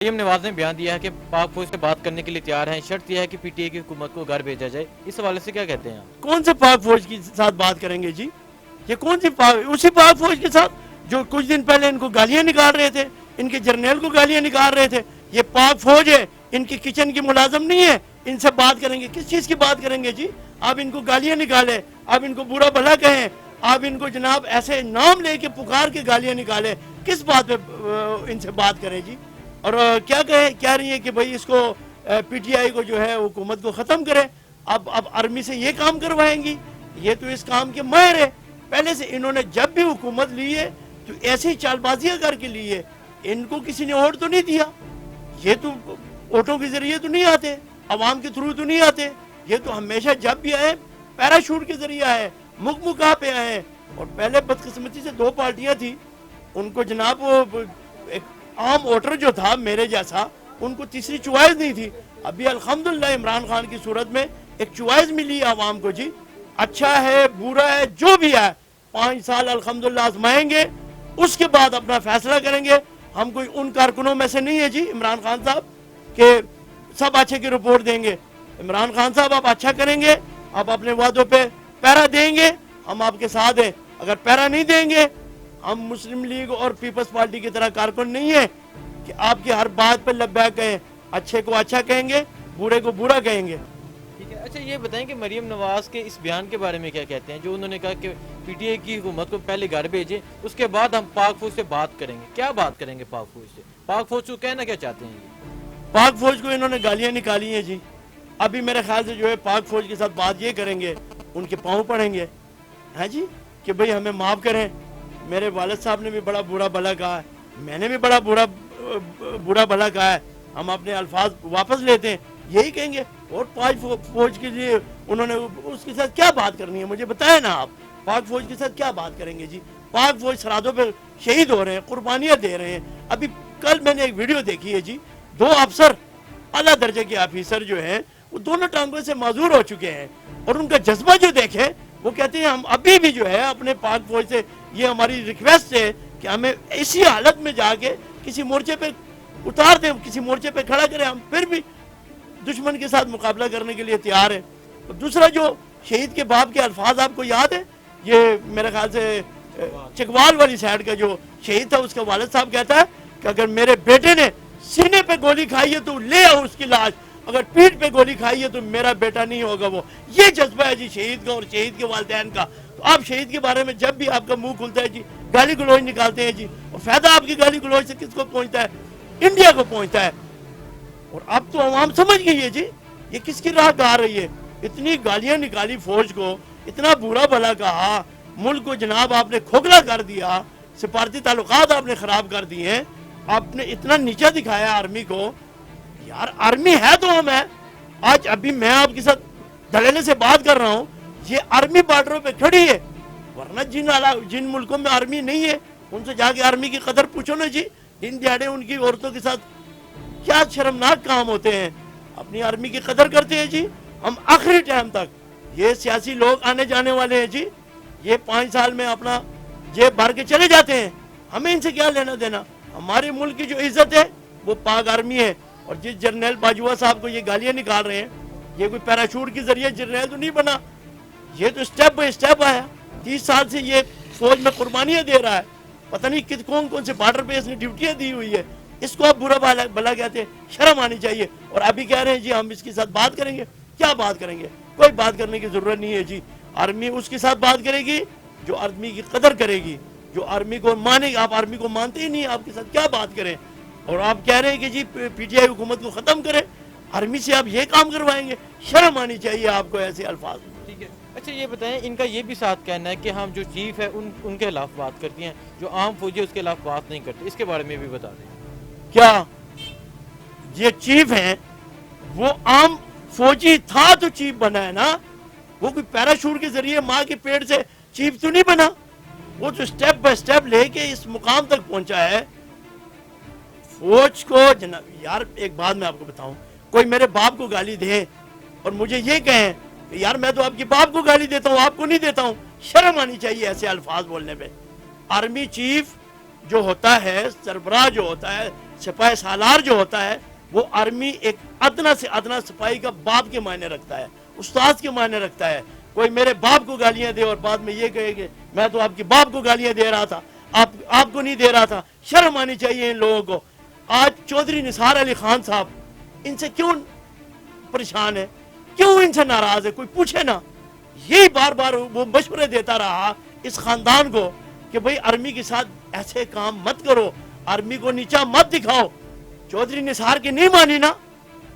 मरियम नवाज ने बयान दिया है कि पाक फौज से बात करने के लिए तैयार हैं, शर्त यह है कि पीटीआई की हुकूमत को घर भेजा जाए। इस हवाले से क्या कहते हैं? कौन से पाक फौज के साथ बात करेंगे जी? ये कौन सी उसी पाक फौज के साथ जो कुछ दिन पहले इनको गालियां निकाल रहे थे, इनके जर्नल को गालियां निकाल रहे थे। ये पाक फौज है, इनकी किचन की मुलाजम नहीं है। इनसे बात करेंगे, किस चीज की बात करेंगे जी? आप इनको गालियां निकाले, आप इनको बुरा भला कहें, आप इनको जनाब ऐसे नाम लेके पुकार के गालियां निकाले, किस बात पे इनसे बात करें जी? और क्या रही है कि भाई इसको पीटीआई को जो है हुकूमत को ख़त्म करे। अब आर्मी से ये काम करवाएंगी, ये तो इस काम के माहिर है। पहले से इन्होंने जब भी हुकूमत ली है तो ऐसे ही चालबाजियां करके ली है। इनको किसी ने वोट तो नहीं दिया, ये तो वोटों के जरिए तो नहीं आते, अवाम के थ्रू तो नहीं आते। ये तो हमेशा जब भी आए पैराशूट के जरिए आए, मुखा पे आए। और पहले बदकिस्मती से दो पार्टियां थी, उनको जनाब एक आम वोटर जो था मेरे जैसा, उनको तीसरी चॉइस नहीं थी। अभी अल्हम्दुलिल्लाह इमरान खान की सूरत में एक चॉइस मिली है आवाम को जी। अच्छा है बुरा है जो भी है, 5 साल अल्हम्दुलिल्लाह आजमाएंगे, उसके बाद अपना फैसला करेंगे। हम कोई उन कारकुनों में से नहीं है जी इमरान खान साहब के सब अच्छे की रिपोर्ट देंगे। इमरान खान साहब आप अच्छा करेंगे, आप अपने वादों पे पैरा देंगे, हम आपके साथ हैं। अगर पैरा नहीं देंगे, हम मुस्लिम लीग और पीपल्स पार्टी की तरह कारकुन नहीं है कि आपकी हर बात पर लब्बैक कहें, अच्छे को अच्छा कहेंगे, बुरे को बुरा कहेंगे। ठीक है, अच्छा ये बताएं कि मरियम नवाज के इस बयान के बारे में क्या कहते हैं, जो उन्होंने कहा कि पीटीआई की हुकूमत को पहले घर भेजें, उसके बाद हम पाक फौज से बात करेंगे। क्या बात करेंगे पाक फौज से? पाक फौज को कहना क्या चाहते हैं ये? पाक फौज को इन्होंने गालियां निकाली हैं जी। अभी मेरे ख्याल से जो है पाक फौज के साथ बात ये करेंगे, उनके पाँव पड़ेंगे, है जी, कि भाई हमें माफ़ करें। मेरे वालिद साहब ने भी बड़ा बुरा भला कहा है, मैंने भी बड़ा बुरा भला कहा है, हम अपने अल्फाज वापस लेते हैं, यही कहेंगे। और पाक फौज के लिए उन्होंने उसके साथ क्या बात करनी है मुझे बताएं ना आप। पाक फौज के साथ क्या बात करेंगे जी? पाक फौज सरहदों पे शहीद हो रहे हैं, कुर्बानियां दे रहे हैं। अभी कल मैंने एक वीडियो देखी है जी, 2 अफसर आला दर्जे के ऑफिसर जो हैं वो दोनों टांगों से माजूर हो चुके हैं, और उनका जज्बा जो देखे, वो कहते हैं हम अभी भी जो है अपने पाक फौज से ये हमारी रिक्वेस्ट है कि हमें इसी हालत में जाके किसी मोर्चे पे उतार दें, किसी मोर्चे पे खड़ा करें, हम फिर भी दुश्मन के साथ मुकाबला करने के लिए तैयार हैं। और दूसरा जो शहीद के बाप के अल्फाज आपको याद है, ये मेरे ख्याल से चकवाल वाली साइड का जो शहीद था, उसका वालिद साहब कहता है कि अगर मेरे बेटे ने सीने पे गोली खाई है तो ले आओ उसकी लाश, अगर पीठ पे गोली खाई है तो मेरा बेटा नहीं होगा वो। ये जज्बा है जी शहीद का और शहीद के वालिदैन का। तो आप शहीद के बारे में जब भी आपका मुंह खुलता है जी, गाली गलौज निकालते हैं जी, और फायदा आपकी गाली गलौज से किसको पहुंचता है? इंडिया को पहुंचता है। और अब तो आवाम समझ गई है जी ये किसकी राह गा रही है। इतनी गालियां निकाली फौज को, इतना बुरा भला कहा, मुल्क को जनाब आपने खोखला कर दिया, सिफारती ताल्लुकात आपने खराब कर दिए, आपने इतना नीचा दिखाया आर्मी को। यार आर्मी है तो हम है। आज अभी मैं आपके साथ धड़ल्ले से बात कर रहा हूँ, ये आर्मी बॉर्डरों पे खड़ी है, वरना जिन मुल्कों में आर्मी नहीं है उनसे जाके आर्मी की कदर पूछो ना जी। दिन दिहाड़े उनकी औरतों के साथ क्या शर्मनाक काम होते हैं, अपनी आर्मी की कदर करते हैं जी। हम आखिरी टाइम तक, ये सियासी लोग आने जाने वाले हैं जी, ये 5 साल में अपना जेब भर के चले जाते हैं, हमें इनसे क्या लेना देना। हमारे मुल्क की जो इज्जत है वो पाक आर्मी है। और जिस जर्नल बाजवा साहब को ये गालियां निकाल रहे हैं, ये कोई पैराशूट के जरिए जर्नल तो नहीं बना, ये तो स्टेप बाय स्टेप आया। 30 साल से ये फौज में कुर्बानियां दे रहा है, पता नहीं कौन कौन से बॉर्डर पे इसने ड्यूटियां दी हुई है। इसको आप बुरा भला कहते हैं, शर्म आनी चाहिए। और अभी कह रहे हैं जी हम इसके साथ बात करेंगे। क्या बात करेंगे? कोई बात करने की जरूरत नहीं है जी। आर्मी उसके साथ बात करेगी जो आर्मी की कदर करेगी, जो आर्मी को मानेगी। आप आर्मी को मानते ही नहीं, आपके साथ क्या बात करें? और आप कह रहे हैं कि जी पीटीआई हुकूमत को खत्म करें, आर्मी से आप ये काम करवाएंगे, शर्म आनी चाहिए आपको ऐसे अल्फाज। ठीक है, अच्छा ये बताएं, इनका ये भी साथ कहना है कि हम जो चीफ है उनके खिलाफ बात करती हैं, जो आम फौजी उसके खिलाफ बात नहीं करते। इसके बारे में भी बता दें। क्या ये चीफ हैं? वो आम फौजी था तो चीफ बना है ना, वो कोई पैराशूट के जरिए माँ के पेट से चीफ तो नहीं बना। वो तो स्टेप बाय स्टेप लेके इस मुकाम तक पहुंचा है। फौज को जनाब, यार एक बात मैं आपको बताऊं, कोई मेरे बाप को गाली दे और मुझे ये कहें कि यार मैं तो आपके बाप को गाली देता हूं, आपको नहीं देता हूं, शर्म आनी चाहिए ऐसे अल्फाज बोलने पे। आर्मी चीफ जो होता है, सरबराह जो होता है, سپاہی سالار جو ہوتا ہے وہ آرمی ایک ادنا سے ادنا سپاہی کا باپ کے معنی رکھتا ہے، استاد کے معنی رکھتا ہے۔ کوئی میرے باپ کو گالیاں دے اور بعد میں یہ کہے کہ میں تو آپ کے باپ کو گالیاں دے رہا تھا، آپ کو نہیں دے رہا تھا۔ شرم آنی چاہیے ان لوگوں کو۔ آج چودھری نثار علی خان صاحب ان سے کیوں پریشان ہے، کیوں ان سے ناراض ہے؟ کوئی پوچھے نا۔ یہی بار بار وہ مشورے دیتا رہا اس خاندان کو کہ بھئی آرمی کے ساتھ ایسے کام مت کرو، آرمی کو نیچا مت دکھاؤ۔ چودھری نثار کی نہیں مانی نا،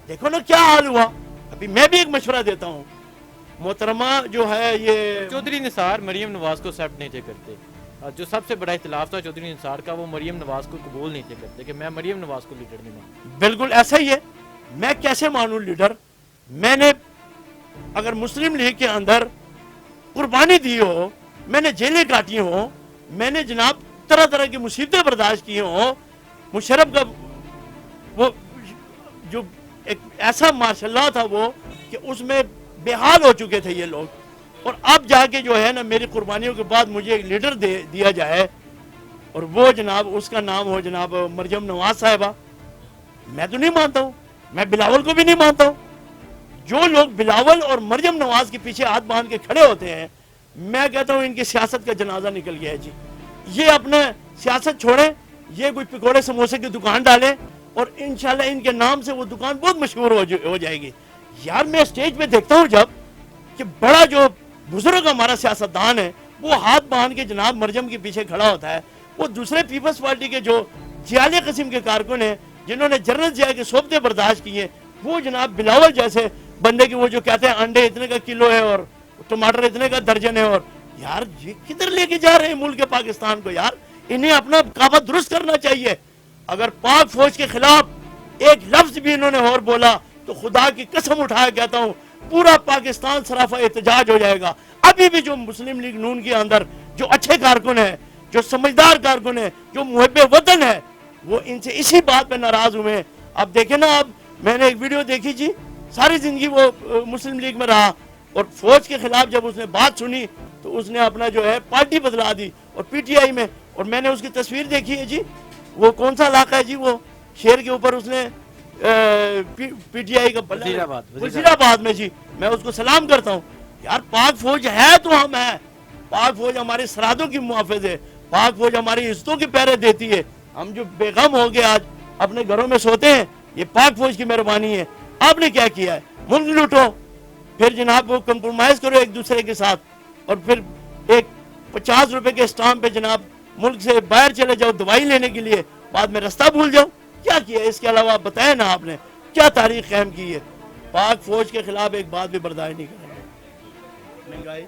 دیکھو نا کیا حال ہوا۔ ابھی میں بھی ایک مشورہ دیتا ہوں، محترمہ جو ہے یہ چودھری نثار مریم نواز کو ایکسیپٹ نہیں تھے کرتے، جو سب سے بڑا اختلاف تھا چودھری نثار کا، وہ مریم نواز کو قبول نہیں تھے کرتے کہ میں مریم نواز کو لیڈر نہیں مانتا۔ بالکل ایسا ہی ہے۔ میں کیسے مانوں لیڈر؟ میں نے اگر مسلم لیگ کے اندر قربانی دی ہو، میں نے جیلیں کاٹی ہوں، میں نے جناب طرح طرح کی مصیبتیں برداشت کی ہوں، مشرف کا وہ جو ایک ایسا ماشاء اللہ تھا وہ کہ اس میں بے حال ہو چکے تھے یہ لوگ، اور اب جا کے جو ہے نا میری قربانیوں کے بعد مجھے ایک لیڈر دیا جائے اور وہ جناب اس کا نام ہو جناب مریم نواز صاحبہ، میں تو نہیں مانتا ہوں۔ میں بلاول کو بھی نہیں مانتا ہوں۔ جو لوگ بلاول اور مریم نواز کے پیچھے ہاتھ باندھ کے کھڑے ہوتے ہیں، میں کہتا ہوں ان کی سیاست کا جنازہ نکل گیا ہے جی۔ یہ اپنا سیاست چھوڑیں، یہ کوئی پکوڑے سموسے کی دکان ڈالیں اور انشاءاللہ ان کے نام سے وہ دکان بہت مشہور ہو جائے گی۔ یار میں اسٹیج پہ دیکھتا ہوں جب کہ بڑا جو بزرگ ہمارا سیاستدان ہے وہ ہاتھ باندھ کے جناب مریم کے پیچھے کھڑا ہوتا ہے، وہ دوسرے پیپلز پارٹی کے جو جعلی قسم کے کارکن ہیں جنہوں نے جنرل ضیاء کی صحبتیں برداشت کی ہیں، وہ جناب بلاول جیسے بندے کی وہ جو کہتے ہیں انڈے اتنے کا کلو ہے اور ٹماٹر اتنے کا درجن ہے، اور یار یہ کدھر لے کے جا رہے ہیں ملک پاکستان کو؟ یار انہیں اپنا کعبہ درست کرنا چاہیے۔ اگر پاک فوج کے خلاف ایک لفظ بھی انہوں نے اور بولا تو خدا کی قسم اٹھایا کہتا ہوں پورا پاکستان سراپا احتجاج ہو جائے گا۔ ابھی بھی جو مسلم لیگ نون کے اندر جو اچھے کارکن ہیں، جو سمجھدار کارکن ہیں، جو محب وطن ہے، وہ ان سے اسی بات پہ ناراض ہوئے ہیں۔ اب دیکھیں نا، اب میں نے ایک ویڈیو دیکھی جی، ساری زندگی وہ مسلم لیگ میں رہا اور فوج کے خلاف جب اس نے بات سنی تو اس نے اپنا جو ہے پارٹی بدلا دی اور پی ٹی آئی میں، اور میں نے اس کی تصویر دیکھی ہے جی، وہ کون سا علاقہ ہے جی، وہ شیر کے اوپر اس نے پی ٹی آئی کا وزیر آباد میں جی، میں اس کو سلام کرتا ہوں۔ یار پاک فوج ہے تو ہم ہیں، پاک فوج ہماری سرحدوں کی محافظ ہے، پاک فوج ہماری عزتوں کی پہرے دیتی ہے۔ ہم جو بے غم ہو گئے آج اپنے گھروں میں سوتے ہیں، یہ پاک فوج کی مہربانی ہے۔ آپ نے کیا کیا ہے؟ ملک لوٹو، پھر جناب وہ کمپرومائز کرو ایک دوسرے کے ساتھ، اور پھر ایک 50 روپے کے اسٹامپ پہ جناب ملک سے باہر چلے جاؤ دوائی لینے کے لیے، بعد میں رستہ بھول جاؤ۔ کیا کیا اس کے علاوہ بتائیں نا آپ نے کیا تاریخ قائم کی ہے؟ پاک فوج کے خلاف ایک بات بھی برداشت نہیں کریں گے۔ مہنگائی